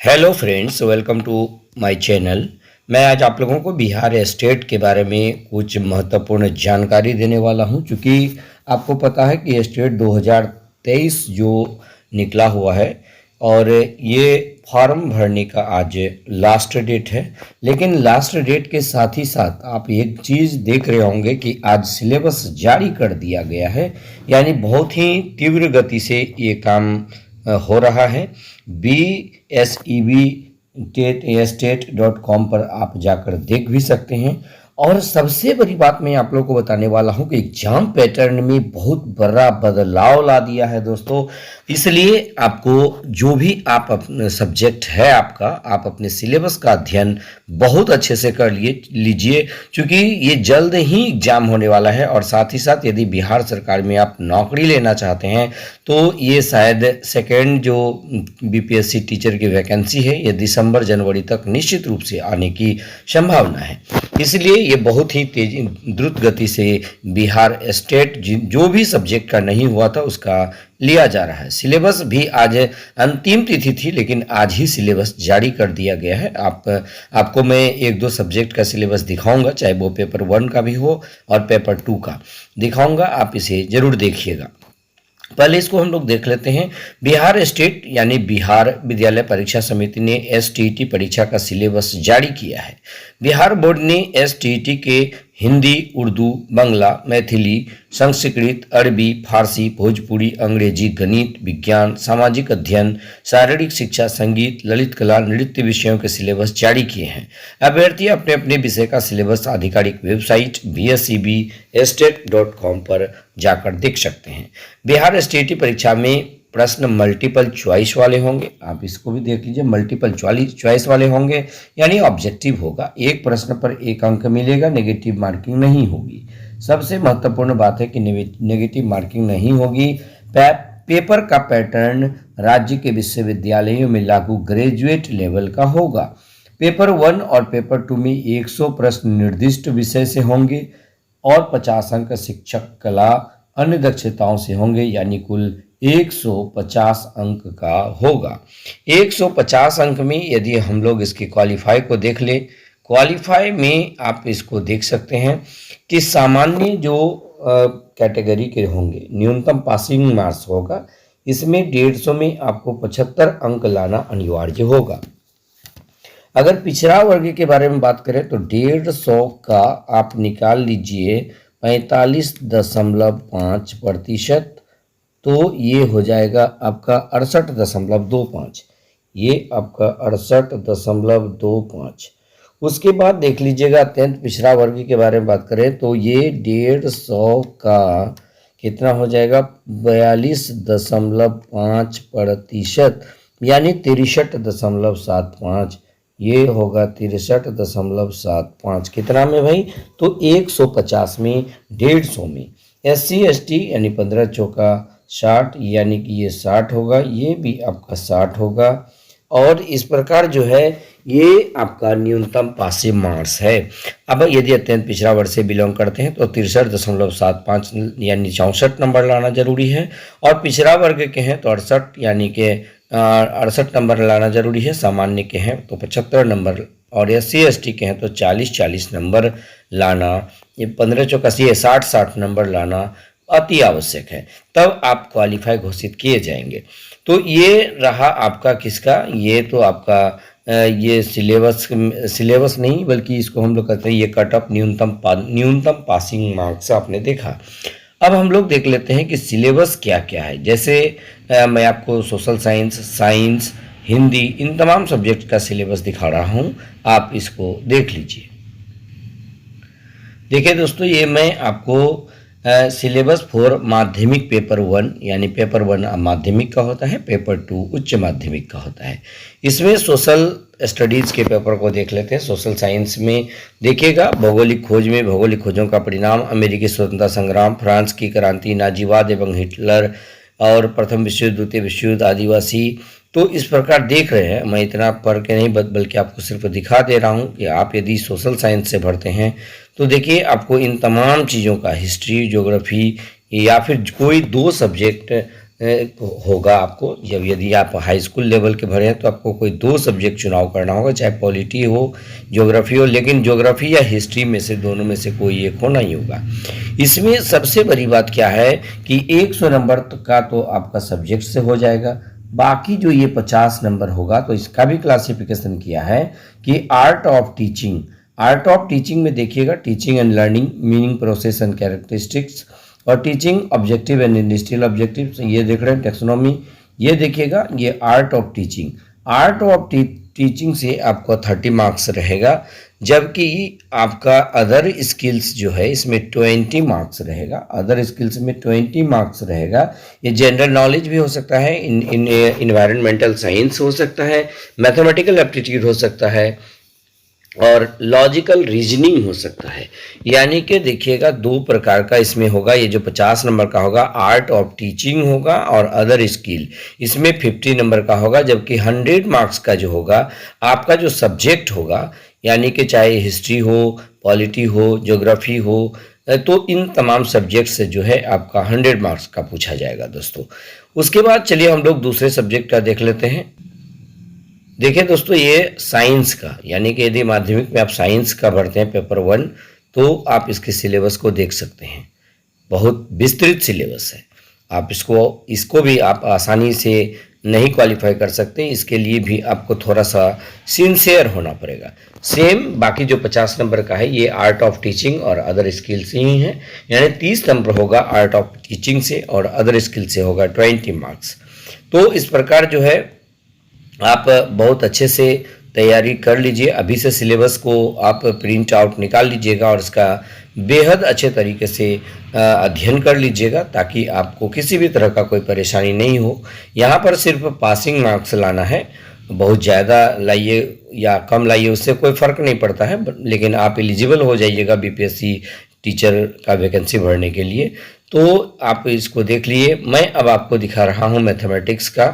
Hello friends, welcome to my channel. मैं आज आप लोगों को बिहार स्टेट के बारे में कुछ महत्वपूर्ण जानकारी देने वाला हूं, क्योंकि आपको पता है कि स्टेट 2023 जो निकला हुआ है और ये फॉर्म भरने का आज लास्ट डेट है। लेकिन लास्ट डेट के साथ ही साथ आप एक चीज़ देख रहे होंगे कि आज सिलेबस जारी कर दिया गया है, यानी बहुत ही तीव्र गति से ये काम हो रहा है। BSEB state.com पर आप जाकर देख भी सकते हैं। और सबसे बड़ी बात मैं आप लोगों को बताने वाला हूं कि एग्जाम पैटर्न में बहुत बड़ा बदलाव ला दिया है दोस्तों। इसलिए आपको जो भी आप अपने सब्जेक्ट है आपका, आप अपने सिलेबस का अध्ययन बहुत अच्छे से कर लीजिए, क्योंकि ये जल्द ही एग्जाम होने वाला है। और साथ ही साथ यदि बिहार सरकार में आप नौकरी लेना चाहते हैं तो ये शायद सेकेंड जो BPSC टीचर की वैकेंसी है ये दिसंबर जनवरी तक निश्चित रूप से आने की संभावना है। इसलिए ये बहुत ही तेजी द्रुत गति से बिहार स्टेट जो भी सब्जेक्ट का नहीं हुआ था उसका लिया जा रहा है। सिलेबस भी आज अंतिम तिथि थी, लेकिन आज ही सिलेबस जारी कर दिया गया है। आपको मैं एक दो सब्जेक्ट का सिलेबस दिखाऊंगा, चाहे वो पेपर 1 का भी हो और पेपर 2 का दिखाऊंगा। आप इसे जरूर देखिएगा। पहले इसको हम लोग देख लेते हैं। बिहार स्टेट यानी बिहार विद्यालय परीक्षा समिति ने STET परीक्षा का सिलेबस जारी किया है। बिहार बोर्ड ने STET के हिंदी, उर्दू, बांग्ला, मैथिली, संस्कृत, अरबी, फारसी, भोजपुरी, अंग्रेजी, गणित, विज्ञान, सामाजिक अध्ययन, शारीरिक शिक्षा, संगीत, ललित कला, नृत्य विषयों के सिलेबस जारी किए हैं। अभ्यर्थी अपने अपने विषय का सिलेबस आधिकारिक वेबसाइट BSEB पर जाकर देख सकते हैं। बिहार STET परीक्षा में प्रश्न मल्टीपल चॉइस वाले होंगे। आप इसको भी देख लीजिए, मल्टीपल चॉइस वाले होंगे, यानी ऑब्जेक्टिव होगा। एक प्रश्न पर 1 अंक मिलेगा, नेगेटिव मार्किंग नहीं होगी। सबसे महत्वपूर्ण बात है कि नेगेटिव मार्किंग नहीं होगी। पेपर का पैटर्न राज्य के विश्वविद्यालयों में लागू ग्रेजुएट लेवल का होगा। पेपर 1 और पेपर 2 में 100 प्रश्न निर्दिष्ट विषय से होंगे और 50 अंक शिक्षक कला अन्य दक्षताओं से होंगे, यानी कुल 150 अंक का होगा। 150 अंक में यदि हम लोग इसके क्वालिफाई को देख ले, क्वालिफाई में आप इसको देख सकते हैं कि सामान्य जो कैटेगरी के होंगे न्यूनतम पासिंग मार्क्स होगा। इसमें 150 में आपको 75 अंक लाना अनिवार्य होगा। अगर पिछड़ा वर्ग के बारे में बात करें तो 150 का आप निकाल लीजिए 45.5%, तो ये हो जाएगा आपका 68.25। ये आपका 68.25। उसके बाद देख लीजिएगा अत्यंत पिछड़ा वर्ग के बारे में बात करें तो ये 150 का कितना हो जाएगा 42.5%, यानी 63.75। ये होगा 63.75 कितना में भाई, तो 150 में 150 में। SC ST यानी 15 चौका 60, यानी कि ये 60 होगा, ये भी आपका 60 होगा। और इस प्रकार जो है ये आपका न्यूनतम पासिंग मार्क्स है। अब यदि अत्यंत पिछड़ा वर्ग से बिलोंग करते हैं तो 63.75 यानी 64 नंबर लाना जरूरी है। और पिछड़ा वर्ग के हैं तो 68 यानी कि 68 नंबर लाना जरूरी है। सामान्य के हैं तो 75 नंबर, और SC ST के हैं तो 40 नंबर लाना, ये 15 चौका 60 नंबर लाना अति आवश्यक है, तब आप क्वालिफाई घोषित किए जाएंगे। तो ये रहा आपका किसका, ये तो आपका ये सिलेबस नहीं बल्कि इसको हम लोग कहते हैं ये कट ऑफ न्यूनतम पासिंग मार्क्स आपने देखा। अब हम लोग देख लेते हैं कि सिलेबस क्या क्या है। जैसे मैं आपको सोशल साइंस, हिंदी, इन तमाम सब्जेक्ट का सिलेबस दिखा रहा हूँ, आप इसको देख लीजिए। देखिए दोस्तों, ये मैं आपको सिलेबस फॉर माध्यमिक पेपर 1 यानी पेपर 1 माध्यमिक का होता है, पेपर 2 उच्च माध्यमिक का होता है। इसमें सोशल स्टडीज़ के पेपर को देख लेते हैं। सोशल साइंस में देखिएगा भौगोलिक खोज में भौगोलिक खोजों का परिणाम, अमेरिकी स्वतंत्रता संग्राम, फ्रांस की क्रांति, नाजीवाद एवं हिटलर, और प्रथम विश्व युद्ध, द्वितीय विश्व युद्ध, आदिवासी। तो इस प्रकार देख रहे हैं, मैं इतना पढ़ के नहीं बल्कि आपको सिर्फ दिखा दे रहा हूं कि आप यदि सोशल साइंस से भरते हैं तो देखिए आपको इन तमाम चीज़ों का हिस्ट्री, ज्योग्राफी या फिर कोई 2 सब्जेक्ट होगा आपको। जब यदि आप हाई स्कूल लेवल के भरे हैं तो आपको कोई 2 सब्जेक्ट चुनाव करना होगा, चाहे पॉलिटी हो, ज्योग्राफी हो, लेकिन ज्योग्राफी या हिस्ट्री में से दोनों में से कोई एक होना ही होगा। इसमें सबसे बड़ी बात क्या है कि 100 नंबर का तो आपका सब्जेक्ट से हो जाएगा, बाकी जो ये 50 नंबर होगा तो इसका भी क्लासिफिकेशन किया है कि art of teaching. Art of teaching में देखिएगा teaching and learning, meaning, process and characteristics, और teaching objective and industrial objectives, ये देख रहे हैं टेक्सोनॉमी, ये देखिएगा ये art of teaching. Art of teaching से आपको 30 मार्क्स रहेगा, जबकि आपका अदर स्किल्स जो है इसमें 20 मार्क्स रहेगा। अदर स्किल्स में 20 मार्क्स रहेगा। ये जनरल नॉलेज भी हो सकता है, इन्वायरमेंटल साइंस हो सकता है, मैथमेटिकल एप्टीट्यूड हो सकता है, और लॉजिकल रीजनिंग हो सकता है। यानी कि देखिएगा 2 प्रकार का इसमें होगा। ये जो 50 नंबर का होगा आर्ट ऑफ टीचिंग होगा, और अदर स्किल इसमें 50 नंबर का होगा, जबकि 100 मार्क्स का जो होगा आपका जो सब्जेक्ट होगा, यानी कि चाहे हिस्ट्री हो, पॉलिटी हो, ज्योग्राफी हो, तो इन तमाम सब्जेक्ट से जो है आपका 100 मार्क्स का पूछा जाएगा दोस्तों। उसके बाद चलिए हम लोग दूसरे सब्जेक्ट का देख लेते हैं। देखिए दोस्तों, ये साइंस का, यानी कि यदि माध्यमिक में आप साइंस का भरते हैं पेपर 1 तो आप इसके सिलेबस को देख सकते हैं। बहुत विस्तृत सिलेबस है। आप इसको भी आप आसानी से नहीं क्वालिफाई कर सकते, इसके लिए भी आपको थोड़ा सा सिंसियर होना पड़ेगा। सेम बाकी जो 50 नंबर का है ये आर्ट ऑफ टीचिंग और अदर स्किल से ही है, यानी 30 नंबर होगा आर्ट ऑफ टीचिंग से, और अदर स्किल से होगा 20 मार्क्स। तो इस प्रकार जो है आप बहुत अच्छे से तैयारी कर लीजिए। अभी से सिलेबस को आप प्रिंट आउट निकाल लीजिएगा और इसका बेहद अच्छे तरीके से अध्ययन कर लीजिएगा, ताकि आपको किसी भी तरह का कोई परेशानी नहीं हो। यहाँ पर सिर्फ पासिंग मार्क्स लाना है, बहुत ज़्यादा लाइए या कम लाइए उससे कोई फ़र्क नहीं पड़ता है, लेकिन आप एलिजिबल हो जाइएगा बीपीएससी टीचर का वैकेंसी भरने के लिए। तो आप इसको देख लिए। मैं अब आपको दिखा रहा हूँ मैथमेटिक्स का।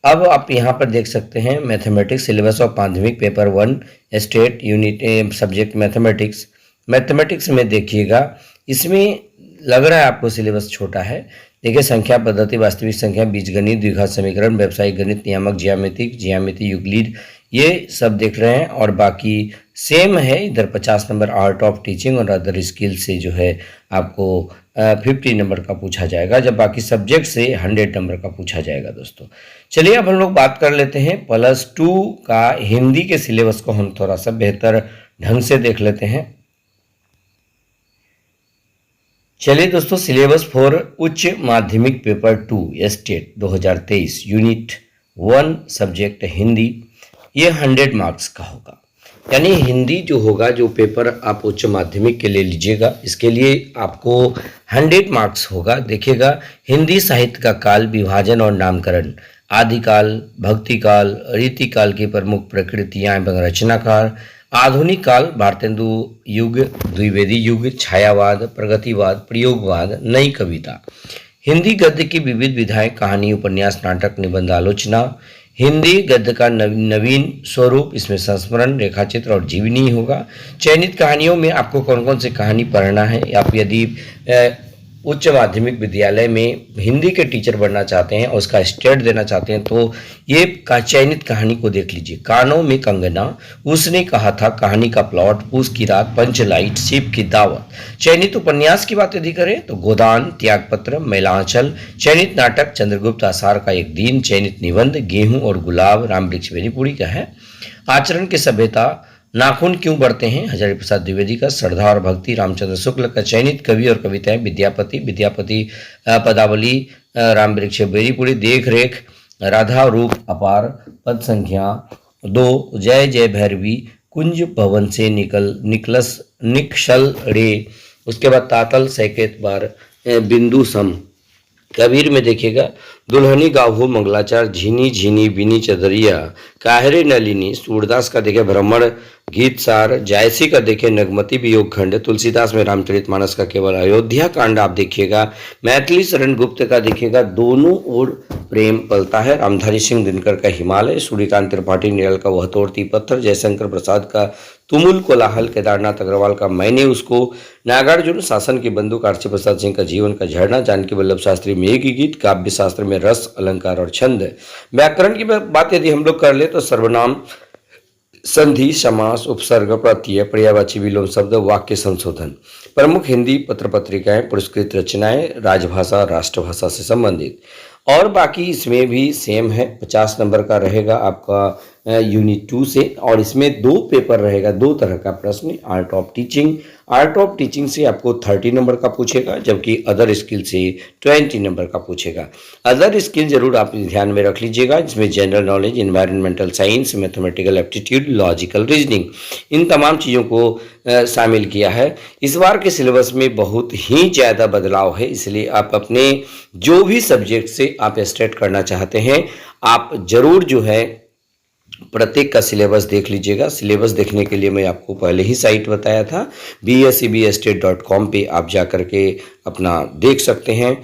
अब आप यहाँ पर देख सकते हैं मैथमेटिक्स सिलेबस ऑफ माध्यमिक paper 1 state unit subject mathematics. Mathematics में देखिएगा, इसमें लग रहा है आपको सिलेबस छोटा है। देखिए, संख्या पद्धति, वास्तविक संख्या, बीजगणित, द्विघात समीकरण, व्यावसायिक गणित, नियामक, ज्यामिति, यूक्लिड, ये सब देख रहे हैं। और बाकी सेम है, इधर 50 नंबर आर्ट ऑफ टीचिंग और अदर स्किल से जो है आपको 50 नंबर का पूछा जाएगा, जब बाकी सब्जेक्ट से 100 नंबर का पूछा जाएगा दोस्तों। चलिए अब हम लोग बात कर लेते हैं +2 का हिंदी के सिलेबस को हम थोड़ा सा बेहतर ढंग से देख लेते हैं। चलिए दोस्तों, सिलेबस फॉर उच्च माध्यमिक paper 2 state 2023 unit 1 subject Hindi, ये 100 मार्क्स का होगा। यानी हिंदी जो होगा, जो पेपर आप उच्च माध्यमिक के लिए लीजिएगा, इसके लिए आपको 100 मार्क्स होगा। देखिएगा, हिंदी साहित्य का काल, विभाजन और नामकरण, आदिकाल, भक्तिकाल, रीतिकाल की प्रमुख प्रकृतियाँ एवं रचनाकार, आधुनिक काल, भारतेंदु युग, द्विवेदी युग, छायावाद, प्रगतिवाद, प्रयोगवाद, नई कविता, हिंदी गद्य की विविध विधाएं, कहानी, उपन्यास, नाटक, निबंध, आलोचना, हिंदी गद्य का नवीन स्वरूप, इसमें संस्मरण, रेखाचित्र और जीवनी होगा। चयनित कहानियों में आपको कौन कौन सी कहानी पढ़ना है। आप यदि उच्च माध्यमिक विद्यालय में हिंदी के टीचर बनना चाहते हैं और उसका स्टेट देना चाहते हैं, तो ये चयनित कहानी को देख लीजिए। कानों में कंगना, उसने कहा था, कहानी का प्लॉट, पूस की रात, पंचलाइट, शिव की दावत। चयनित उपन्यास की बात यदि करें तो गोदान, त्यागपत्र, मैलांचल। चयनित नाटक, चंद्रगुप्त आषाढ़ का एक दिन। चयनित निबंध, गेहूं और गुलाब, रामवृक्ष बेनीपुरी का है। आचरण की सभ्यता, नाखून क्यों बढ़ते हैं, हजारी प्रसाद द्विवेदी का। श्रद्धा और भक्ति, रामचंद्र शुक्ल का। चयनित कवि और कविताएं, विद्यापति पदावली, रामवृक्ष बेनीपुरी। देख रेख, राधा रूप अपार, पद संख्या 2, जय जय भैरवी, कुंज भवन से निकल रे। उसके बाद तातल सैकेत बार, बिंदु सम। कबीर में देखिएगा, दुल्हनी गाहू मंगलाचार, झीनी झीनी बिनी चदरिया, काहरे नलिनी। सूरदास का देखिए, भ्रमण गीत सार, जायसी का देखिए नगमती वियोग खंड, तुलसीदास में रामचरितमानस का केवल अयोध्या कांड आप देखिएगा, मैथिली शरण गुप्त का देखिएगा दोनों ओर प्रेम पलता है, रामधारी सिंह दिनकर का हिमालय, सूर्यकांत त्रिपाठी निराल का वह तोड़ती पत्थर, जयशंकर प्रसाद का तुमुल कोलाहल, केदारनाथ अग्रवाल का मैंने उसको, नागार्जुन शासन की बंदूक, आरसी प्रसाद सिंह का जीवन का झरना, जानकी वल्लभ शास्त्री मेघ गीत, काव्य शास्त्र में रस अलंकार और छंद। व्याकरण की बात यदि हम लोग कर ले तो सर्वनाम, संधि, समास, उपसर्ग, प्रत्यय, पर्यायवाची विलोम शब्द, वाक्य संशोधन। प्रमुख हिंदी पत्र पत्रिकाएं, पुरस्कृत रचनाएं, राजभाषा राष्ट्रभाषा से संबंधित। और बाकी इसमें भी सेम है, 50 नंबर का रहेगा आपका यूनिट 2 से, और इसमें 2 पेपर रहेगा, 2 तरह का प्रश्न। आर्ट ऑफ टीचिंग से आपको 30 नंबर का पूछेगा, जबकि अदर स्किल से 20 नंबर का पूछेगा। अदर स्किल जरूर आप ध्यान में रख लीजिएगा, जिसमें general knowledge, environmental science, mathematical aptitude, logical reasoning, इन तमाम चीज़ों को शामिल किया है। इस बार के सिलेबस में बहुत ही ज़्यादा बदलाव है, इसलिए आप अपने जो भी सब्जेक्ट से आप स्टार्ट करना चाहते हैं, आप जरूर जो है प्रत्येक का सिलेबस देख लीजिएगा। सिलेबस देखने के लिए मैं आपको पहले ही साइट बताया था, bscbstate.com पे आप जा कर के अपना देख सकते हैं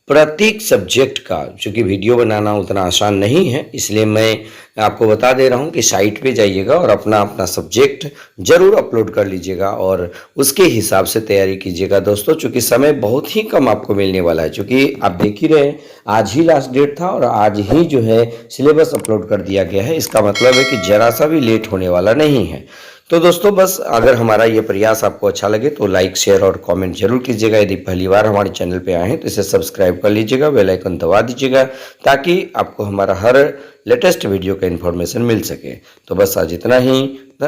प्रत्येक सब्जेक्ट का। चूँकि वीडियो बनाना उतना आसान नहीं है, इसलिए मैं आपको बता दे रहा हूँ कि साइट पे जाइएगा और अपना सब्जेक्ट जरूर अपलोड कर लीजिएगा और उसके हिसाब से तैयारी कीजिएगा दोस्तों। चूँकि समय बहुत ही कम आपको मिलने वाला है, चूँकि आप देख ही रहे हैं आज ही लास्ट डेट था और आज ही जो है सिलेबस अपलोड कर दिया गया है। इसका मतलब है कि जरा सा भी लेट होने वाला नहीं है। तो दोस्तों बस अगर हमारा ये प्रयास आपको अच्छा लगे तो लाइक, शेयर और कमेंट जरूर कीजिएगा। यदि पहली बार हमारे चैनल पे आए हैं तो इसे सब्सक्राइब कर लीजिएगा, बेल आइकन दबा दीजिएगा, ताकि आपको हमारा हर लेटेस्ट वीडियो का इन्फॉर्मेशन मिल सके। तो बस आज इतना ही।